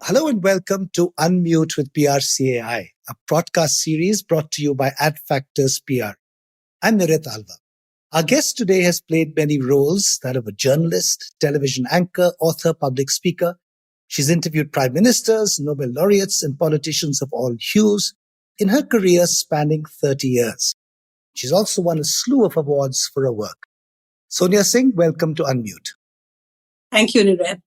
Hello and welcome to Unmute with PRCAI, a podcast series brought to you by AdFactors PR. I'm Niret Alva. Our guest today has played many roles, that of a journalist, television anchor, author, public speaker. She's interviewed prime ministers, Nobel laureates, and politicians of all hues in her career spanning 30 years. She's also won a slew of awards for her work. Sonia Singh, welcome to Unmute. Thank you, Niret.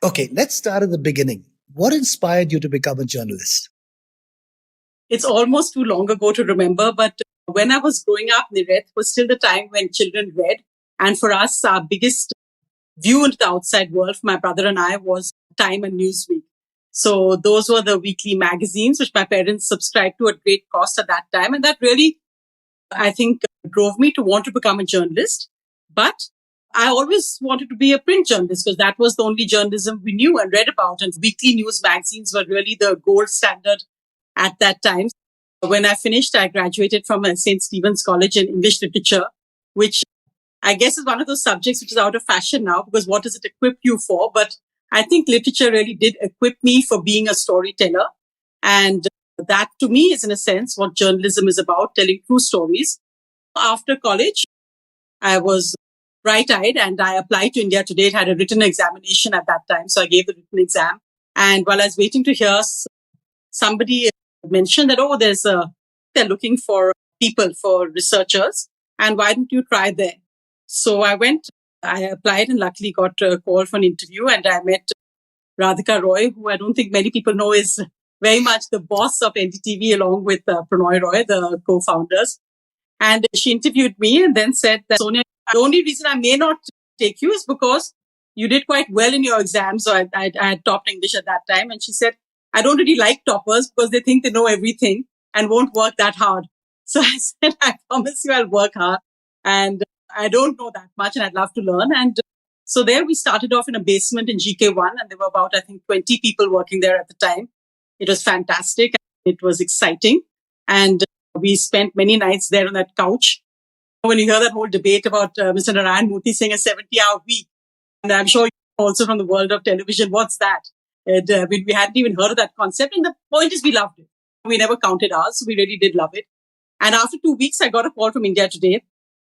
Okay, let's start at the beginning. What inspired you to become a journalist? It's almost too long ago to remember, but when I was growing up, Niret was still the time when children read. And for us, our biggest view into the outside world, for my brother and I, was Time and Newsweek. So those were the weekly magazines which my parents subscribed to at great cost at that time. And that really, I think, drove me to want to become a journalist. But I always wanted to be a print journalist because that was the only journalism we knew and read about. And weekly news magazines were really the gold standard at that time. When I finished, I graduated from St. Stephen's College in English literature, which I guess is one of those subjects which is out of fashion now because what does it equip you for? But I think literature really did equip me for being a storyteller. And that to me is in a sense what journalism is about, telling true stories. After college, I was bright-eyed and I applied to India Today. It had a written examination at that time. So I gave the written exam. And while I was waiting to hear, somebody mentioned that, they're looking for people, for researchers. And why don't you try there? So I applied and luckily got a call for an interview. And I met Radhika Roy, who I don't think many people know is very much the boss of NDTV along with Pranoy Roy, the co-founders. And she interviewed me and then said that, Sonia, the only reason I may not take you is because you did quite well in your exams. So I had topped English at that time. And she said, I don't really like toppers because they think they know everything and won't work that hard. So I said, I promise you I'll work hard. And I don't know that much and I'd love to learn. And so there we started off in a basement in GK1 and there were about, 20 people working there at the time. It was fantastic. It was exciting. And we spent many nights there on that couch. When you hear that whole debate about Mr. Narayan Murthy saying a 70-hour week, and I'm sure you're also from the world of television, what's that? We hadn't even heard of that concept. And the point is we loved it. We never counted hours, so we really did love it. And after 2 weeks, I got a call from India Today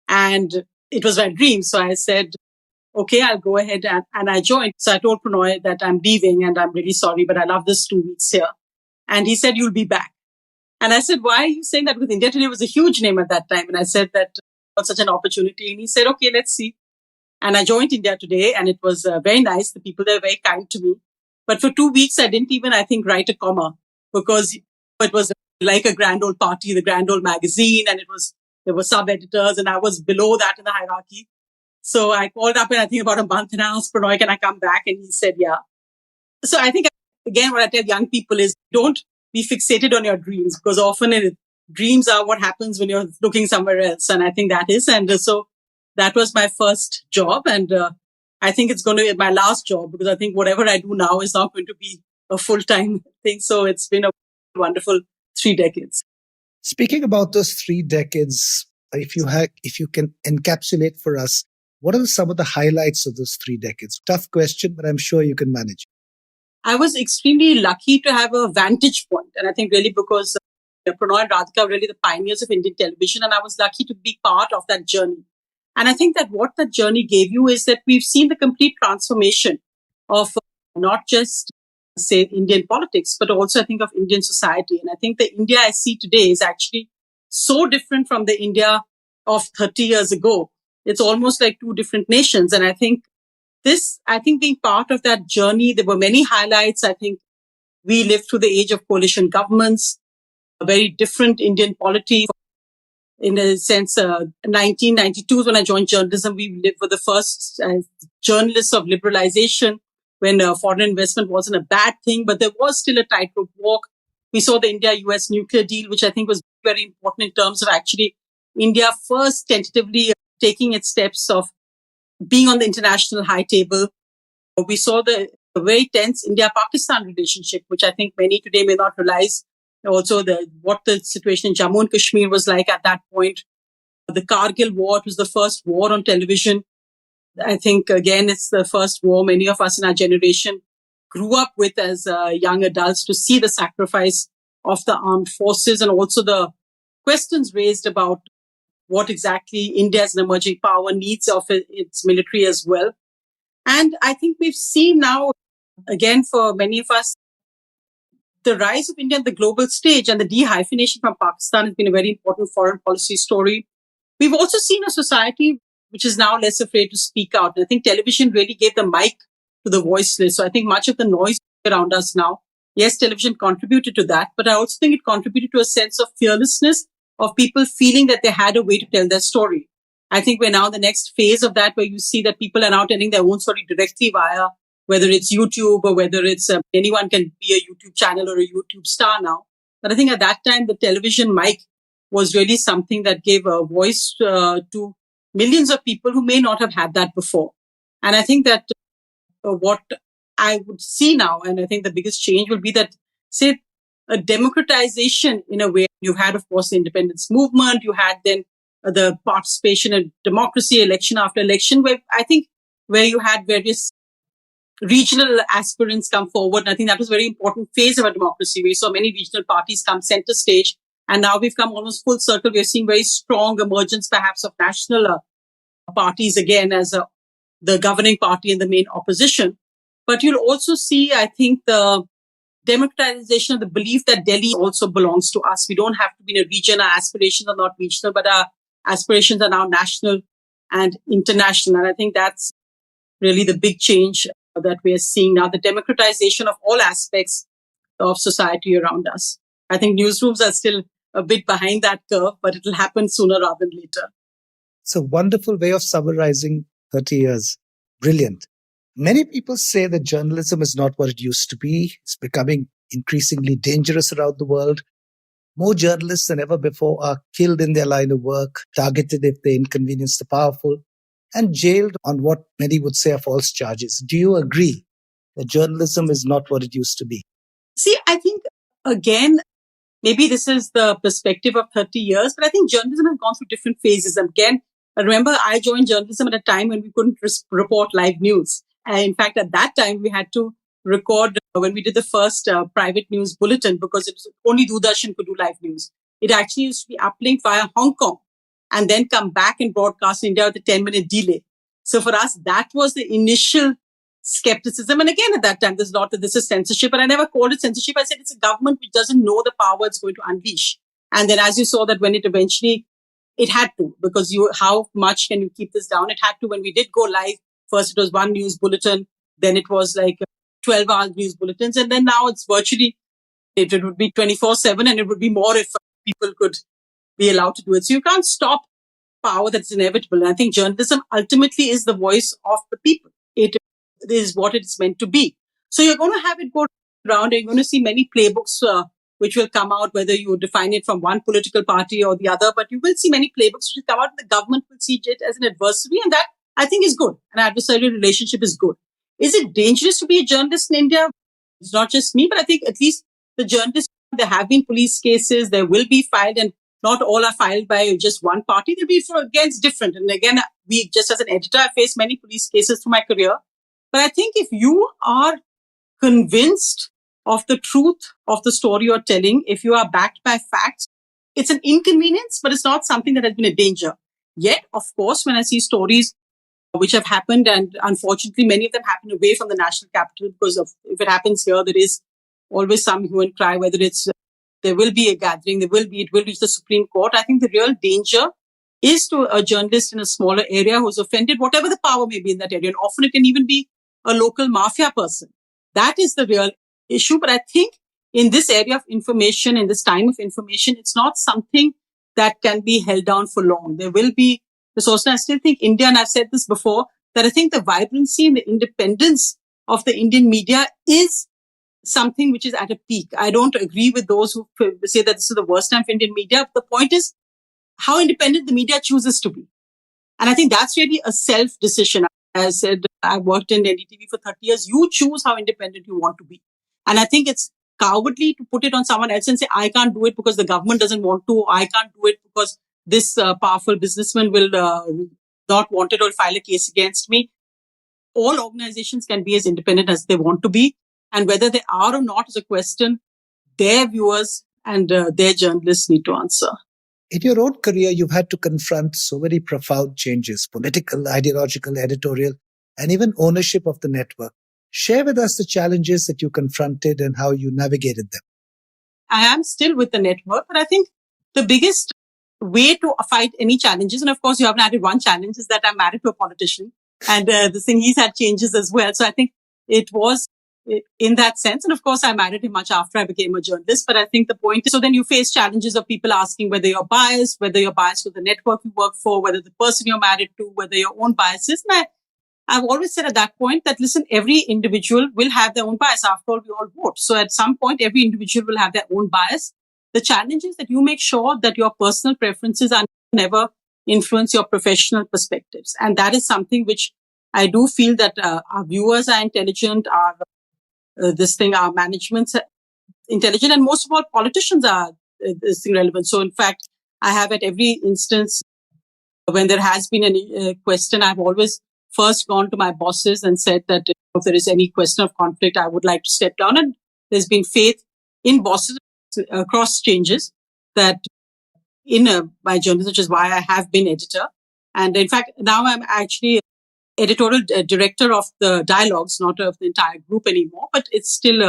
and it was my dream. So I said, okay, I'll go ahead and I joined. So I told Pranoy that I'm leaving and I'm really sorry, but I love this 2 weeks here. And he said, you'll be back. And I said, why are you saying that? Because India Today was a huge name at that time. And I said that was such an opportunity. And he said, okay, let's see. And I joined India Today and it was very nice. The people there were very kind to me. But for 2 weeks, I didn't even, write a comma because it was like a grand old party, the grand old magazine. And there were sub-editors and I was below that in the hierarchy. So I called up in, about a month and I asked Pranoy, can I come back? And he said, yeah. So I think, again, what I tell young people is don't be fixated on your dreams because often dreams are what happens when you're looking somewhere else. And I think that is. And so that was my first job. And I think it's going to be my last job because I think whatever I do now is not going to be a full-time thing. So it's been a wonderful 3 decades. Speaking about those 3 decades, if you can encapsulate for us, what are some of the highlights of those 3 decades? Tough question, but I'm sure you can manage. I was extremely lucky to have a vantage point. And I think really because Pranoy and Radhika were really the pioneers of Indian television. And I was lucky to be part of that journey. And I think that what that journey gave you is that we've seen the complete transformation of not just, say, Indian politics, but also I think of Indian society. And I think the India I see today is actually so different from the India of 30 years ago. It's almost like 2 different nations. And I think being part of that journey, there were many highlights. I think we lived through the age of coalition governments, a very different Indian polity. In a sense, 1992 when I joined journalism, we were the first journalists of liberalization when foreign investment wasn't a bad thing, but there was still a tightrope walk. We saw the India-US nuclear deal, which I think was very important in terms of actually India first tentatively taking its steps of being on the international high table. We saw the very tense India-Pakistan relationship, which I think many today may not realize. Also, what the situation in Jammu and Kashmir was like at that point. The Kargil War, it was the first war on television. I think, again, it's the first war many of us in our generation grew up with as young adults, to see the sacrifice of the armed forces and also the questions raised about what exactly India as an emerging power needs of its military as well. And I think we've seen now, again, for many of us, the rise of India on the global stage and the dehyphenation from Pakistan has been a very important foreign policy story. We've also seen a society which is now less afraid to speak out. And I think television really gave the mic to the voiceless. So I think much of the noise around us now, yes, television contributed to that, but I also think it contributed to a sense of fearlessness of people feeling that they had a way to tell their story. I think we're now in the next phase of that, where you see that people are now telling their own story directly via whether it's YouTube or whether it's anyone can be a YouTube channel or a YouTube star now. But I think at that time, the television mic was really something that gave a voice to millions of people who may not have had that before. And I think that what I would see now, and I think the biggest change will be that, say, a democratization in a way. You had, of course, the independence movement. You had then the participation in democracy, election after election, where you had various regional aspirants come forward. And I think that was a very important phase of our democracy. We saw many regional parties come center stage. And now we've come almost full circle. We're seeing very strong emergence, perhaps, of national parties again as the governing party and the main opposition. But you'll also see, I think, the democratization of the belief that Delhi also belongs to us. We don't have to be in a region. Our aspirations are not regional, but our aspirations are now national and international. And I think that's really the big change that we are seeing now, the democratization of all aspects of society around us. I think newsrooms are still a bit behind that curve, but it will happen sooner rather than later. It's a wonderful way of summarizing 30 years. Brilliant. Many people say that journalism is not what it used to be. It's becoming increasingly dangerous around the world. More journalists than ever before are killed in their line of work, targeted if they inconvenience the powerful, and jailed on what many would say are false charges. Do you agree that journalism is not what it used to be? See, I think, again, maybe this is the perspective of 30 years, but I think journalism has gone through different phases. Again, I remember I joined journalism at a time when we couldn't report live news. And in fact, at that time, we had to record when we did the first private news bulletin, because it was only Doordarshan could do live news. It actually used to be uplinked via Hong Kong and then come back and broadcast in India with a 10-minute delay. So for us, that was the initial skepticism. And again, at that time, there's not that this is censorship, but I never called it censorship. I said it's a government which doesn't know the power it's going to unleash. And then as you saw that when it eventually, it had to, because how much can you keep this down? It had to, when we did go live, first it was one news bulletin, then it was like 12-hour news bulletins. And then now it's virtually, it would be 24/7, and it would be more if people could be allowed to do it. So you can't stop power that's inevitable. And I think journalism ultimately is the voice of the people. It is what it's meant to be. So you're going to have it go around. You're going to see many playbooks which will come out, whether you define it from one political party or the other. But you will see many playbooks which will come out. The government will see it as an adversary, and that I think is good. An adversarial relationship is good. Is it dangerous to be a journalist in India? It's not just me, but I think at least the journalists, there have been police cases, there will be filed, and not all are filed by just one party. They'll be against different. And again, we just as an editor, I faced many police cases through my career. But I think if you are convinced of the truth of the story you're telling, if you are backed by facts, it's an inconvenience, but it's not something that has been a danger. Yet, of course, when I see stories which have happened, and unfortunately, many of them happen away from the national capital, because if it happens here, there is always some hue and cry, whether it's there will be a gathering, it will reach the Supreme Court. I think the real danger is to a journalist in a smaller area who's offended, whatever the power may be in that area. And often it can even be a local mafia person. That is the real issue. But I think in this area of information, in this time of information, it's not something that can be held down for long. There will be resources. I still think India, and I've said this before, that I think the vibrancy and the independence of the Indian media is something which is at a peak. I don't agree with those who say that this is the worst time for Indian media. The point is how independent the media chooses to be. And I think that's really a self-decision. As I said, I've worked in NDTV for 30 years. You choose how independent you want to be. And I think it's cowardly to put it on someone else and say, I can't do it because the government doesn't want to. I can't do it because this powerful businessman will not want it or file a case against me. All organizations can be as independent as they want to be. And whether they are or not is a question their viewers and their journalists need to answer. In your own career, you've had to confront so many profound changes, political, ideological, editorial, and even ownership of the network. Share with us the challenges that you confronted and how you navigated them. I am still with the network, but I think the biggest way to fight any challenges, and of course you haven't added one challenge, is that I'm married to a politician, and the thing he's had changes as well. So I think it was in that sense. And of course, I married him much after I became a journalist. But I think the point is, so then you face challenges of people asking whether you're biased to the network you work for, whether the person you're married to, whether your own biases. And I've always said at that point that, listen, every individual will have their own bias. After all, we all vote. So at some point, every individual will have their own bias. The challenge is that you make sure that your personal preferences are never influence your professional perspectives. And that is something which I do feel that our viewers are intelligent, our management's intelligent, and most of all, politicians are relevant. So in fact, I have at every instance, when there has been any question, I've always first gone to my bosses and said that if there is any question of conflict, I would like to step down. And there's been faith in bosses across changes that in my journalism, which is why I have been editor. And in fact, now I'm actually editorial director of the dialogues, not of the entire group anymore, but it's still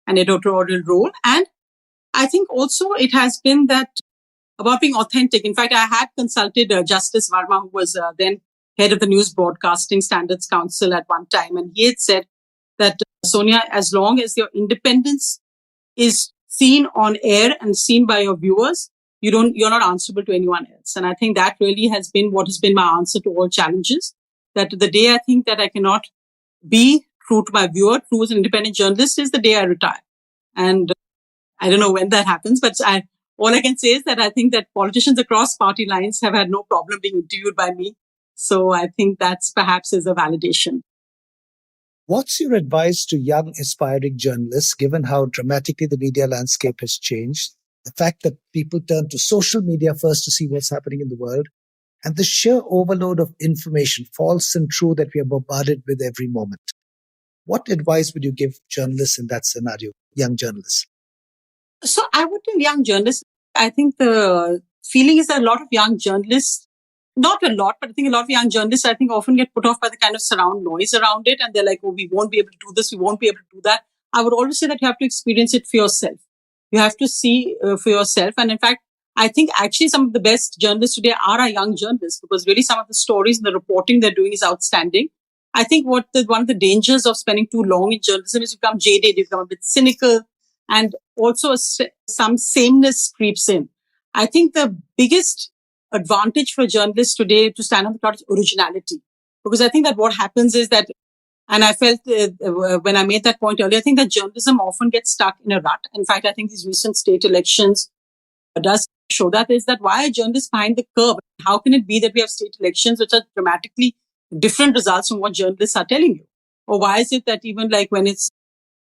an editorial role. And I think also it has been that about being authentic. In fact, I had consulted Justice Verma, who was then head of the News Broadcasting Standards Council at one time. And he had said that, Sonia, as long as your independence is seen on air and seen by your viewers, you're not answerable to anyone else. And I think that really has been what has been my answer to all challenges. That the day I think that I cannot be true to my viewer, true as an independent journalist, is the day I retire. And I don't know when that happens, but all I can say is that I think that politicians across party lines have had no problem being interviewed by me. So I think that's perhaps is a validation. What's your advice to young aspiring journalists, given how dramatically the media landscape has changed? The fact that people turn to social media first to see what's happening in the world, and the sheer overload of information, false and true, that we are bombarded with every moment. What advice would you give journalists in that scenario, young journalists? So I would tell young journalists, I think the feeling is that a lot of young journalists, not a lot, but I think a lot of young journalists, I think, often get put off by the kind of surround noise around it. And they're like, oh, we won't be able to do this. We won't be able to do that. I would always say that you have to experience it for yourself. You have to see for yourself. And in fact, I think actually some of the best journalists today are our young journalists, because really some of the stories and the reporting they're doing is outstanding. I think one of the dangers of spending too long in journalism is you become jaded, you become a bit cynical, and also some sameness creeps in. I think the biggest advantage for journalists today to stand on the cloud is originality. Because I think that what happens is that, and I felt when I made that point earlier, I think that journalism often gets stuck in a rut. In fact, I think these recent state elections does show that, is that why are journalists behind the curve? How can it be that we have state elections which are dramatically different results from what journalists are telling you? Or why is it that even like when it's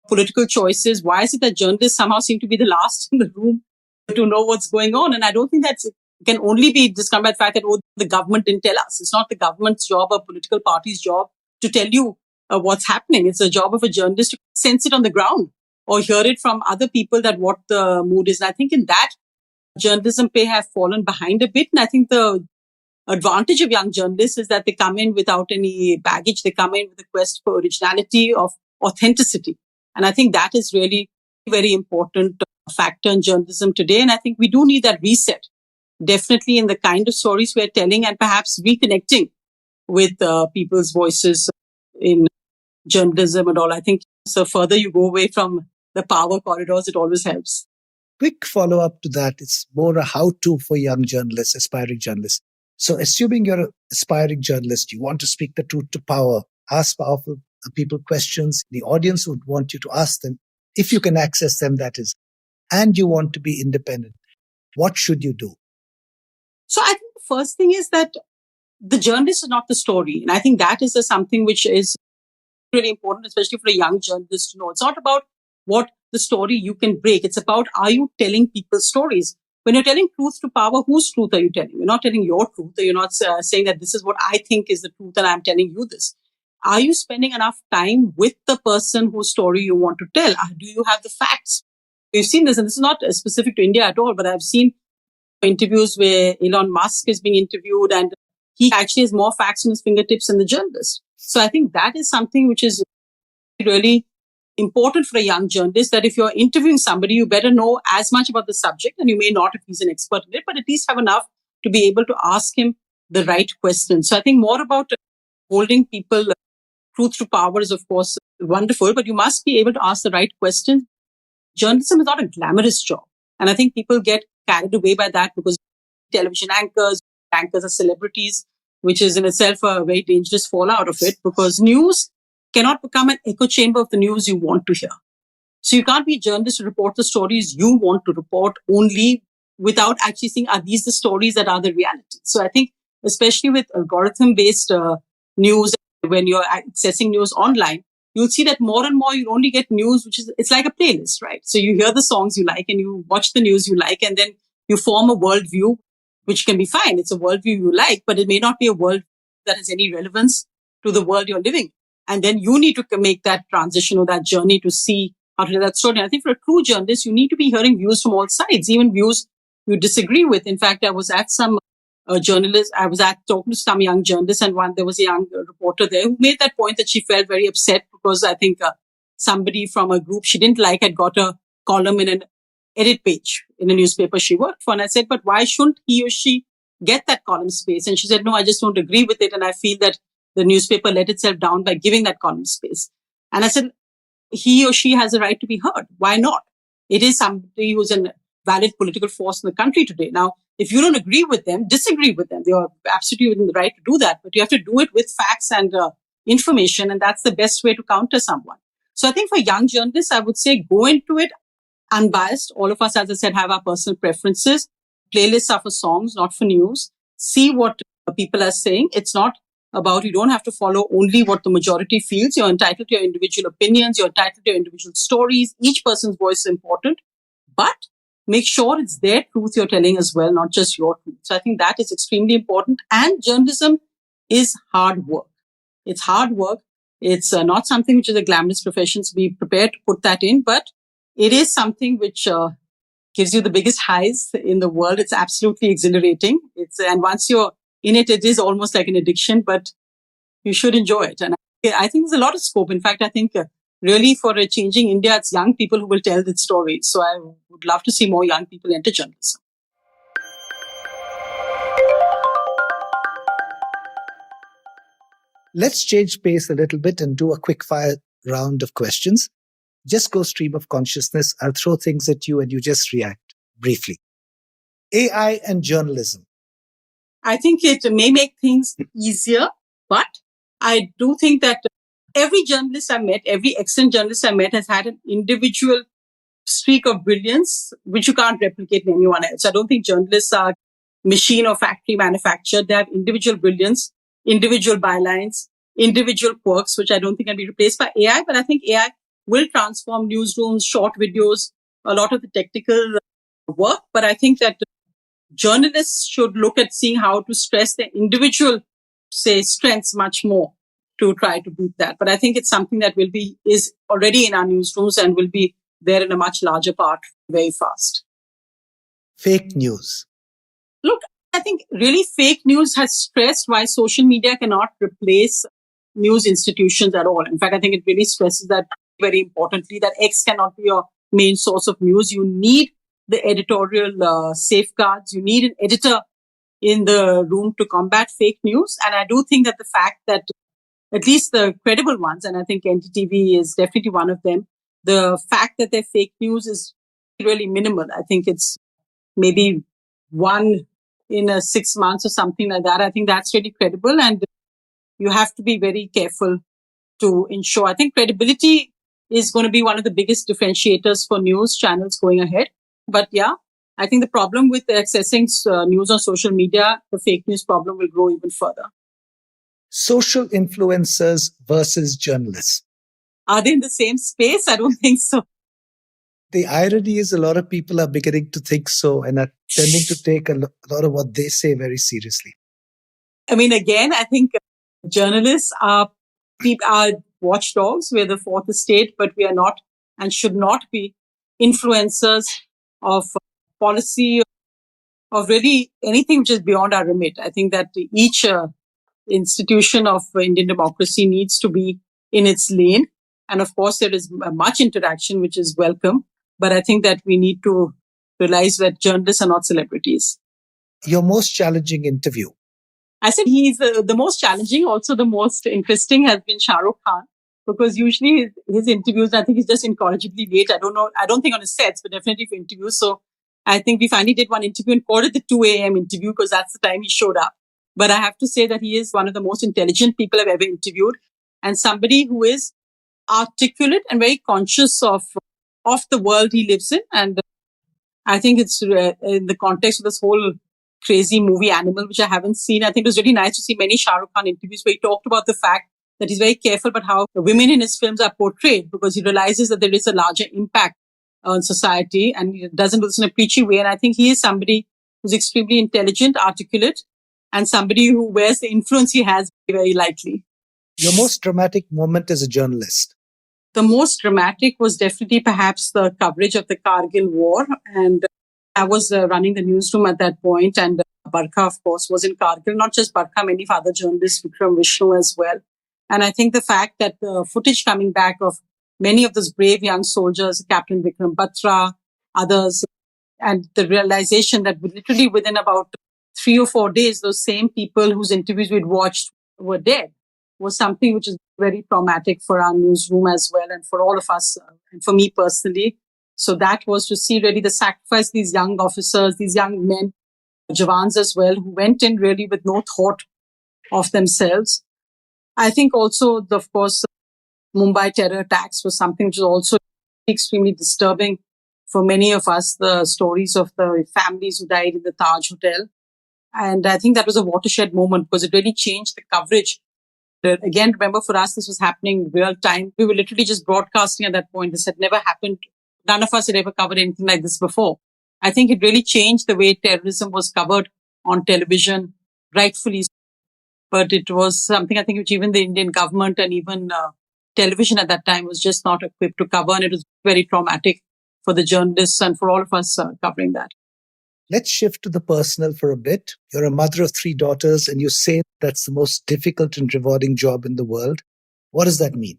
political choices, why is it that journalists somehow seem to be the last in the room to know what's going on? And I don't think that can only be discounted by the fact that, the government didn't tell us. It's not the government's job or political party's job to tell you what's happening. It's the job of a journalist to sense it on the ground or hear it from other people that what the mood is. And I think in that, journalism may have fallen behind a bit. And I think the advantage of young journalists is that they come in without any baggage. They come in with a quest for originality, of authenticity. And I think that is really a very important factor in journalism today. And I think we do need that reset, definitely in the kind of stories we're telling, and perhaps reconnecting with people's voices in journalism and all. I think so further you go away from the power corridors, it always helps. Quick follow-up to that. It's more a how-to for young journalists, aspiring journalists. So assuming you're an aspiring journalist, you want to speak the truth to power, ask powerful people questions, the audience would want you to ask them, if you can access them, that is, and you want to be independent. What should you do? So I think the first thing is that the journalist is not the story. And I think that is something which is really important, especially for a young journalist to know. It's not about what the story you can break. It's about, are you telling people's stories? When you're telling truth to power, whose truth are you telling? You're not telling your truth. Or you're not saying that this is what I think is the truth and I'm telling you this. are you spending enough time with the person whose story you want to tell? Do you have the facts? We've seen this, and this is not specific to India at all, but I've seen interviews where Elon Musk is being interviewed and he actually has more facts on his fingertips than the journalist. So I think that is something which is really important for a young journalist, that if you're interviewing somebody, you better know as much about the subject, and you may not if he's an expert in it, but at least have enough to be able to ask him the right questions. So I think more about holding people, truth to power is of course wonderful, but you must be able to ask the right questions. Journalism is not a glamorous job. And I think people get carried away by that because television anchors are celebrities, which is in itself a very dangerous fallout of it, because news cannot become an echo chamber of the news you want to hear. So you can't be a journalist to report the stories you want to report only without actually seeing, are these the stories that are the reality? So I think, especially with algorithm-based news, when you're accessing news online, you'll see that more and more you'll only get news, which is, it's like a playlist, right? So you hear the songs you like and you watch the news you like, and then you form a worldview, which can be fine. It's a worldview you like, but it may not be a world that has any relevance to the world you're living. And then you need to make that transition or that journey to see how to tell that story. And I think for a true journalist, you need to be hearing views from all sides, even views you disagree with. In fact, I was at some journalists, I was talking to some young journalists, and there was a young reporter there who made that point that she felt very upset because I think somebody from a group she didn't like had got a column in an edit page in a newspaper she worked for. And I said, but why shouldn't he or she get that column space? And she said, no, I just don't agree with it. And I feel that the newspaper let itself down by giving that column space. And I said, he or she has a right to be heard. Why not? It is somebody who's a valid political force in the country today. Now, if you don't agree with them, disagree with them. They are absolutely within the right to do that. But you have to do it with facts and information. And that's the best way to counter someone. So I think for young journalists, I would say go into it unbiased. All of us, as I said, have our personal preferences. Playlists are for songs, not for news. See what people are saying. It's not about, you don't have to follow only what the majority feels. You're entitled to your individual opinions. You're entitled to your individual stories. Each person's voice is important. But make sure it's their truth you're telling as well, not just your truth. So I think that is extremely important. And journalism is hard work. It's hard work. It's not something which is a glamorous profession. So be prepared to put that in. But it is something which gives you the biggest highs in the world. It's absolutely exhilarating. And once you're in it, it is almost like an addiction, but you should enjoy it. And I think there's a lot of scope. In fact, I think really for changing India, it's young people who will tell the stories. So I would love to see more young people enter journalism. Let's change pace a little bit and do a quick fire round of questions. Just go stream of consciousness. I'll throw things at you and you just react briefly. AI and journalism. I think it may make things easier, but I do think that every journalist I met, every excellent journalist I met has had an individual streak of brilliance, which you can't replicate in anyone else. I don't think journalists are machine or factory manufactured. They have individual brilliance, individual bylines, individual quirks, which I don't think can be replaced by AI. But I think AI will transform newsrooms, short videos, a lot of the technical work. But I think that journalists should look at seeing how to stress their individual, say, strengths much more to try to beat that. But I think it's something that is already in our newsrooms and will be there in a much larger part very fast. Fake news. Look, I think really fake news has stressed why social media cannot replace news institutions at all. In fact, I think it really stresses that very importantly, that X cannot be your main source of news. You need the editorial safeguards. You need an editor in the room to combat fake news. And I do think that the fact that at least the credible ones, and I think NDTV is definitely one of them, the fact that their fake news is really minimal. I think it's maybe one in 6 months or something like that. I think that's really credible. And you have to be very careful to ensure. I think credibility is going to be one of the biggest differentiators for news channels going ahead. But yeah, I think the problem with accessing news on social media, the fake news problem will grow even further. Social influencers versus journalists. Are they in the same space? I don't think so. The irony is a lot of people are beginning to think so and are tending to take a lot of what they say very seriously. I mean, again, I think journalists are We are watchdogs. We're the fourth estate, but we are not and should not be influencers of policy, of really anything which is beyond our remit. I think that each institution of Indian democracy needs to be in its lane. And of course, there is much interaction, which is welcome. But I think that we need to realize that journalists are not celebrities. Your most challenging interview? I said he's the most challenging, also the most interesting has been Shah Rukh Khan, because usually his interviews, I think he's just incorrigibly late. I don't know. I don't think on his sets, but definitely for interviews. So I think we finally did one interview and called it the 2 a.m. interview because that's the time he showed up. But I have to say that he is one of the most intelligent people I've ever interviewed, and somebody who is articulate and very conscious of the world he lives in. And I think it's in the context of this whole crazy movie Animal, which I haven't seen. I think it was really nice to see many Shah Rukh Khan interviews where he talked about the fact that he's very careful about how the women in his films are portrayed, because he realizes that there is a larger impact on society, and he doesn't do this in a preachy way. And I think he is somebody who's extremely intelligent, articulate, and somebody who wears the influence he has very lightly. Your most dramatic moment as a journalist? The most dramatic was definitely perhaps the coverage of the Kargil war. And I was running the newsroom at that point, and Barkha, of course, was in Kargil. Not just Barkha, many other journalists, Vikram, Vishnu as well. And I think the fact that the footage coming back of many of those brave young soldiers, Captain Vikram Batra, others, and the realization that literally within about 3 or 4 days, those same people whose interviews we'd watched were dead, was something which is very traumatic for our newsroom as well, and for all of us, and for me personally. So that was to see really the sacrifice of these young officers, these young men, Jawans as well, who went in really with no thought of themselves. I think also, of course, Mumbai terror attacks was something which was also extremely disturbing for many of us, the stories of the families who died in the Taj Hotel. And I think that was a watershed moment because it really changed the coverage. Again, remember, for us, this was happening real time. We were literally just broadcasting at that point. This had never happened. None of us had ever covered anything like this before. I think it really changed the way terrorism was covered on television, rightfully. But it was something, I think, which even the Indian government and even television at that time was just not equipped to cover. And it was very traumatic for the journalists and for all of us covering that. Let's shift to the personal for a bit. You're a mother of 3 daughters, and you say that's the most difficult and rewarding job in the world. What does that mean?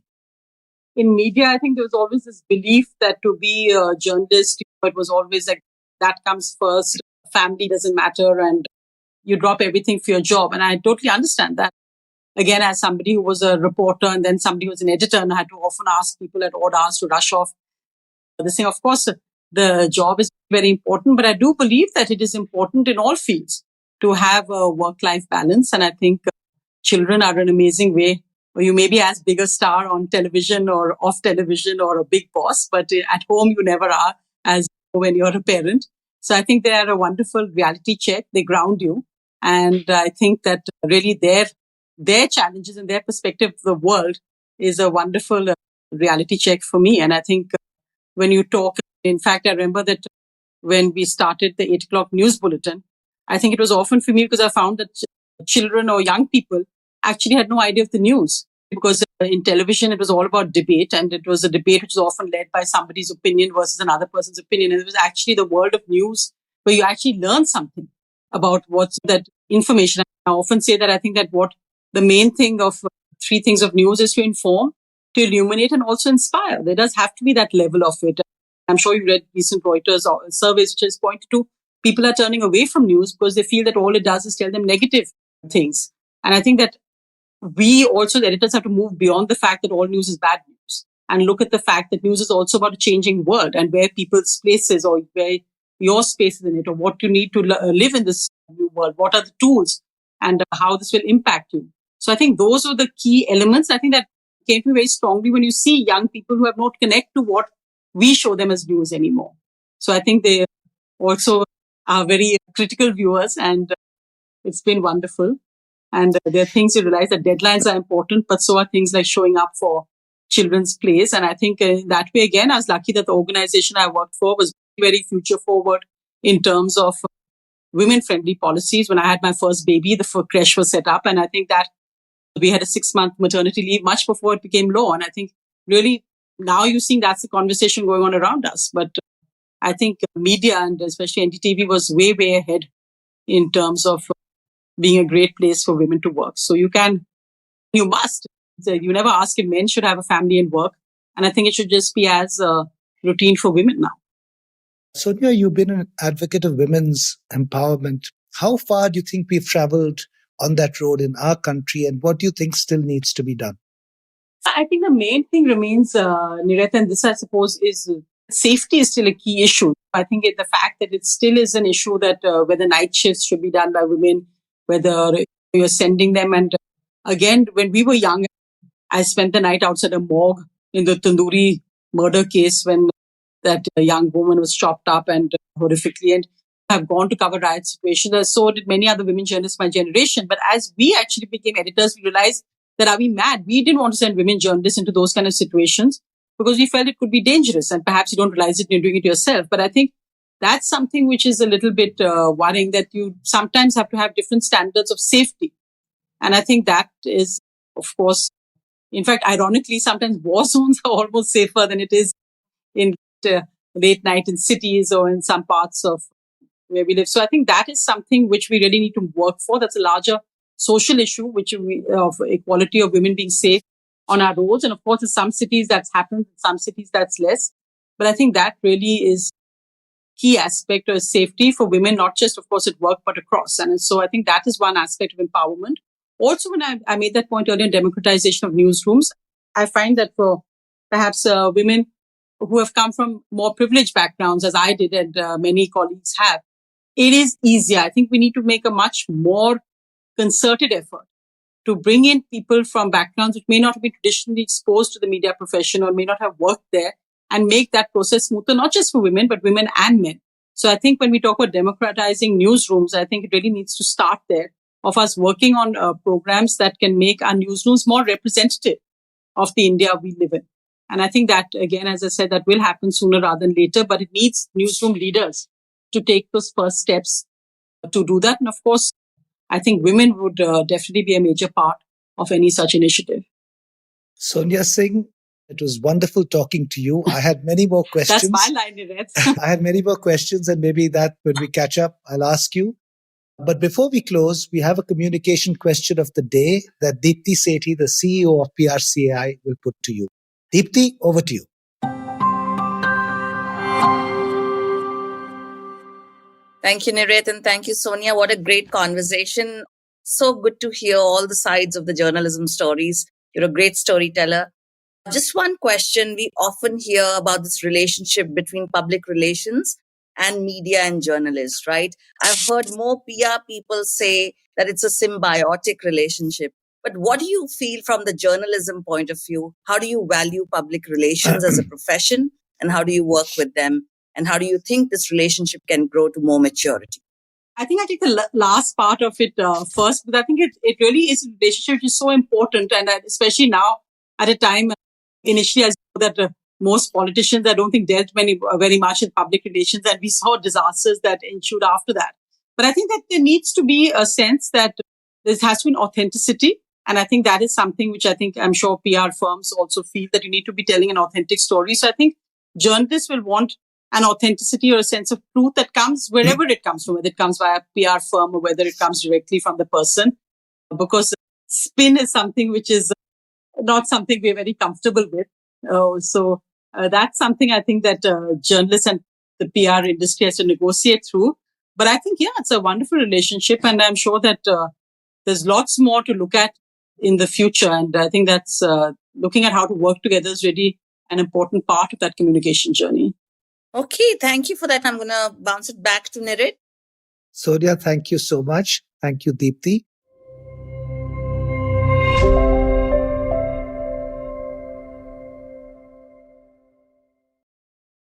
In media, I think there was always this belief that to be a journalist, it was always like that comes first, family doesn't matter, and you drop everything for your job. And I totally understand that. Again, as somebody who was a reporter and then somebody who was an editor, and I had to often ask people at odd hours to rush off. This thing, of course, the job is very important, but I do believe that it is important in all fields to have a work-life balance. And I think children are an amazing way. Or you may be as big a star on television or off television or a big boss, but at home you never are as when you're a parent. So I think they are a wonderful reality check. They ground you. And I think that really their challenges and their perspective of the world is a wonderful reality check for me. And I think when you talk, in fact, I remember that when we started the 8 o'clock news bulletin, I think it was often for me because I found that children or young people actually had no idea of the news, because in television, it was all about debate, and it was a debate which was often led by somebody's opinion versus another person's opinion. And it was actually the world of news where you actually learn something about what's that information. I often say that I think that what the main thing of 3 things of news is to inform, to illuminate, and also inspire. There does have to be that level of it. I'm sure you read recent Reuters surveys which has pointed to people are turning away from news because they feel that all it does is tell them negative things. And I think that we also, the editors, have to move beyond the fact that all news is bad news and look at the fact that news is also about a changing world and where people's places or where your space is in it, or what you need to live in this new world. What are the tools and how this will impact you. So I think those are the key elements. I think that came to me very strongly when you see young people who have not connect to what we show them as news anymore. So I think they also are very critical viewers, and it's been wonderful. And there are things you realize that deadlines are important, but so are things like showing up for children's plays. And I think that way, again, I was lucky that the organization I worked for was very future forward in terms of women-friendly policies. When I had my first baby, the creche was set up. And I think that We had a 6-month maternity leave much before it became law. And I think really now you're seeing that's the conversation going on around us. But I think media and especially NDTV was way, way ahead in terms of being a great place for women to work. So you must. You never ask if men should have a family and work. And I think it should just be as a routine for women now. Sonia, you've been an advocate of women's empowerment. How far do you think we've traveled on that road in our country, and what do you think still needs to be done? I think the main thing remains, Niret, and this I suppose is safety is still a key issue. I think the fact that it still is an issue that whether night shifts should be done by women, whether you're sending them. And again, when we were young, I spent the night outside a morgue in the Tandoori murder case when that young woman was chopped up and horrifically, and have gone to cover riot situations. So did many other women journalists my generation. But as we actually became editors, we realized that are we mad? We didn't want to send women journalists into those kind of situations because we felt it could be dangerous, and perhaps you don't realize it and you're doing it yourself. But I think that's something which is a little bit worrying, that you sometimes have to have different standards of safety. And I think that is, of course, in fact, ironically, sometimes war zones are almost safer than it is in late night in cities or in some parts of where we live. So I think that is something which we really need to work for. That's a larger social issue, of equality of women being safe on our roads. And of course, in some cities that's happened, in some cities that's less. But I think that really is key aspect of safety for women, not just, of course, at work, but across. And so I think that is one aspect of empowerment. Also, when I made that point earlier, democratization of newsrooms, I find that for perhaps women who have come from more privileged backgrounds, as I did and many colleagues have, it is easier. I think we need to make a much more concerted effort to bring in people from backgrounds which may not have been traditionally exposed to the media profession or may not have worked there, and make that process smoother, not just for women, but women and men. So I think when we talk about democratizing newsrooms, I think it really needs to start there, of us working on programs that can make our newsrooms more representative of the India we live in. And I think that, again, as I said, that will happen sooner rather than later, but it needs newsroom leaders to take those first steps to do that. And of course, I think women would definitely be a major part of any such initiative. Sonia Singh, it was wonderful talking to you. I had many more questions. That's my line, Niret. I had many more questions, and maybe that when we catch up, I'll ask you. But before we close, we have a communication question of the day that Deepti Sethi, the CEO of PRCAI, will put to you. Deepti, over to you. Thank you, Niret, and thank you, Sonia. What a great conversation. So good to hear all the sides of the journalism stories. You're a great storyteller. Just one question. We often hear about this relationship between public relations and media and journalists, right? I've heard more PR people say that it's a symbiotic relationship. But what do you feel from the journalism point of view? How do you value public relations as a profession, and how do you work with them? And how do you think this relationship can grow to more maturity? I think I take the last part of it first, but I think it really is a relationship which is so important. And especially now at a time, initially, as you know, that most politicians, I don't think, dealt very much with public relations. And we saw disasters that ensued after that. But I think that there needs to be a sense that there has to be an authenticity. And I think that is something which I'm sure PR firms also feel, that you need to be telling an authentic story. So I think journalists will want an authenticity or a sense of truth that comes wherever it comes from, whether it comes via a PR firm or whether it comes directly from the person, because spin is something which is not something we're very comfortable with. So that's something I think that journalists and the PR industry has to negotiate through. But I think, it's a wonderful relationship, and I'm sure that there's lots more to look at in the future. And I think that's looking at how to work together is really an important part of that communication journey. Okay, thank you for that. I'm going to bounce it back to Niret. Sonia, thank you so much. Thank you, Deepti.